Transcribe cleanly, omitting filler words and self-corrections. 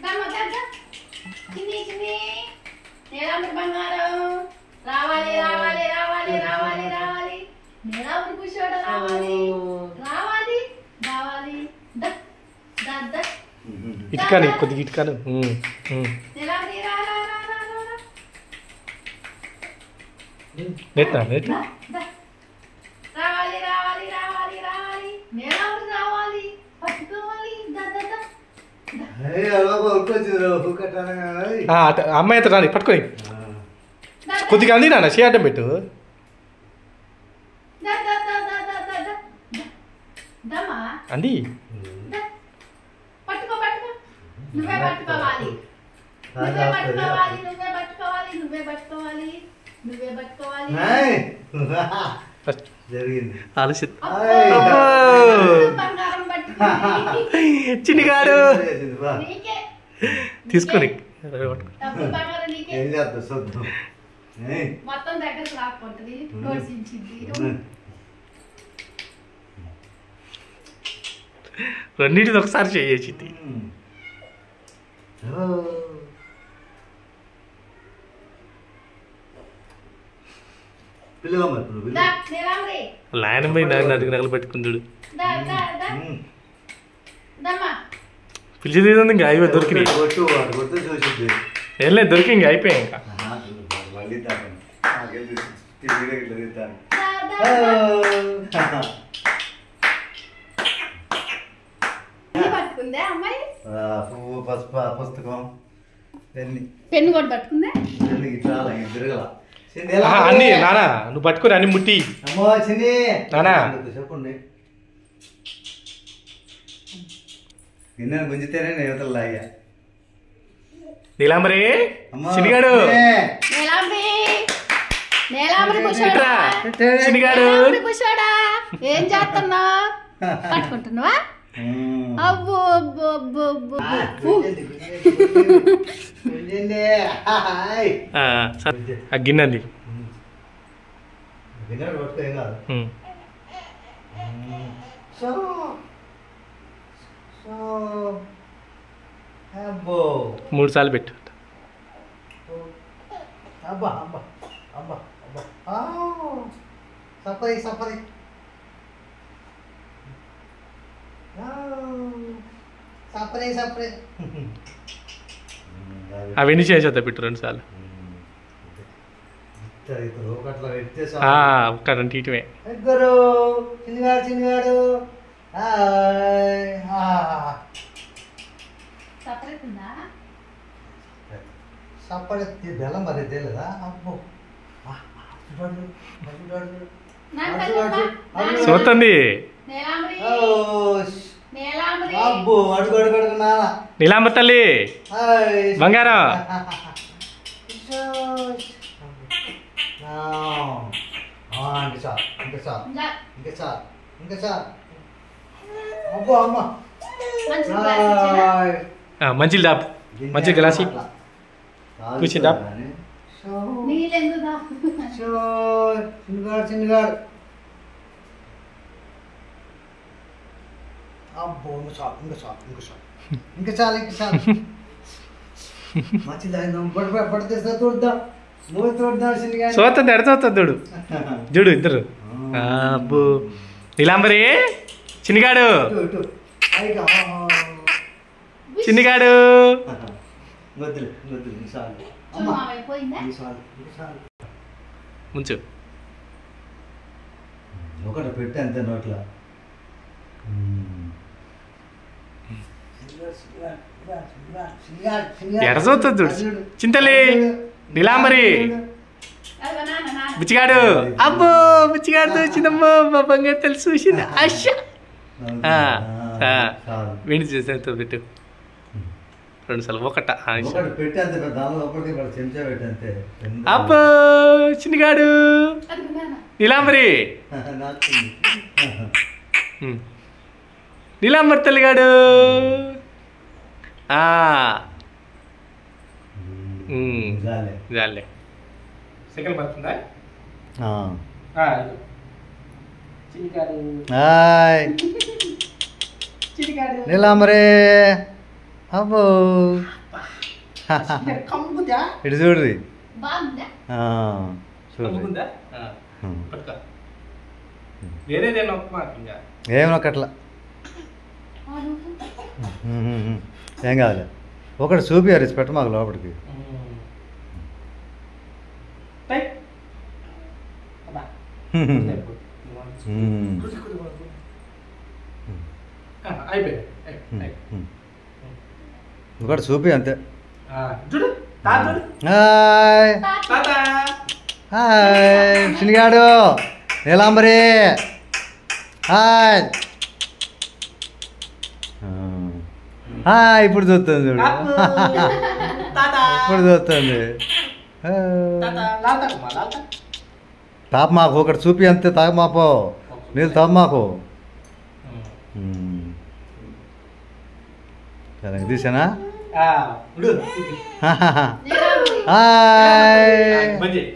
చిన్ని చిన్ని నీలాంబరి బంగారం రావాలి రావాలి రావాలి రావాలి రావాలి నీలాంబరి కూర్చోడ రావాలి రావాలి రావాలి ఇటుకాను కొద్దిగా ఇటుకాను నీలాంబరి రా రా రా రా రా నెట్ నెట్ రావాలి రావాలి రావాలి రావాలి నీలాంబరి రావాలి పట్టుకోవాలి అమ్మాయి అయితే రాని పట్టుకొని కొద్దిగా అంది నాన్న చే అడ్డం పెట్టు అంది పట్టుకో పట్టుకో నువ్వే పట్టుకోవాలి నువ్వే పట్టుకోవాలి నువ్వే పట్టుకోవాలి నువ్వే పట్టుకోవాలి నువ్వే పట్టుకోవాలి జరిగింది ఆలోచి బంగారం పట్టుకోవాలి చిన్నగాడు నీకే తీసుకొని డబ్బు బంగారం నీకే ఏం చేస్తా చూద్దాం మొత్తం దగ్గరకు రాకపోతుంది నోడ్చించింది రెండింటిది ఒకసారి చేయించింది పిల్లగా మరి నీలాంబరి లాయన పోయి నడుగు నగలు పెట్టుకుంటాడు పిలిచి ఇంకా అయిపోయి దొరికినాయి కొట్టు చూసింది ఏం లేదు దొరికి ఇంకా అయిపోయాయి ఇంకా మళ్ళీ పట్టుకుందే అమ్మాయి పువ్వు పసుపు పుస్తకం పెన్ని పెన్ను కూడా పట్టుకుందే పెన్నుకి చాలా తిరగల అన్ని నానా నువ్వు పట్టుకుని అన్ని ముట్టి అమ్మో చిన్ని నానా చెప్పండి నిన్న గుంజితేనే నేతలు అయ్యా నీలాంబరి చిన్నగాడు నీలాంబరి నీలాంబరి కూర్చోడా చిన్నగాడు కూర్చోడా ఏం చేస్తున్నా పట్టుకుంటున్నావా అబ్బో అబ్బో అబ్బో అబ్బో గిన్నెంది మూడు సార్లు పెట్టు అబ్బా అబ్బా అబ్బా అబ్బా సపరి సపరి సపరే సపరే అవన్నీ చేసేద్దా పెట్టు రెండు సార్లు ఒక్కడంటే ఇటువే ఎగ్గరు చిన్నగాడు చిన్నగాడు సపరే బెల్లం మరి తెలియదా అబ్బో చూస్తుంది అబ్బో అడుగు అడుగు అడుగు నాన్న నీలాంబరి తల్లి బంగారం ఇంకా చాలు ఇంకా చాలు ఇంకా చాలు ఇంకా చాలు అబ్బో అమ్మ మంచి దాపు మంచి గ్లాసి కూర్చి దాపు చిన్నగాడు చిన్నగాడు అబ్బో ఇంకా చాలు ఇంకా చాలు ఇంకా చాలు ఇంకా చాలు ఇంకా చాలు మంచిది పడితే చూద్దాం మూడు చూద్దాం చిన్నగా చూస్తుంది ఎడచవుతుంది చూడు చూడు ఇద్దరు అబ్బో నీలాంబరి చిన్నగాడు చిన్నగాడు వద్దులే వద్దులే చాలు ముంచు ఒకటి పెట్టి అంతే నోట్ల ఎడచవుతుంది చూడు చింతలే నీలాంబరి బుచ్చిగాడు అబ్బో బుచ్చిగాడు చూసిందమ్మో మా బంగారు తల్లి చూసింది అష వెండి చేసేంత పెట్టు రెండు సార్లు ఒకట పెట్టి అంతే ఒకటి చెంచా పెట్టి అంతే అబ్బో చిన్నగాడు నీలాంబరి నీలాంబరి తల్లిగాడు జాలే సెకండ్ పడుతుందా నీలాంబరి అబ్బో కమ్ముకుందా ఇటు చూడ్రి బాగుందా చూడ్రి కమ్ముకుందా? పట్టుకో. వేరేదేనా ఒక మాట ఇంకా ఏమొకట్లా ఏం కావాలి ఒకటి చూపియారు పెట్ట మాకు లోపలికి టైప్. అబ్బా. అయిపోయింది. ఒకటి చూపి అంతే చూడు తాత చూడు. హాయ్ తాత. హాయ్ చిన్నగాడు నీలాంబరి హాయ్ హాయ్ ఇప్పుడు చూస్తుంది చూడు తాత. ఇప్పుడు చూస్తుంది తాత. లాగుతాకమ్మా, లాగుతా. తాప మాకు ఒకటి చూపి అంతే తాగ మాపో నీళ్ళు తాప మాకు సరే తీసానా ఉండు. హాయ్ బంద్ చేయి.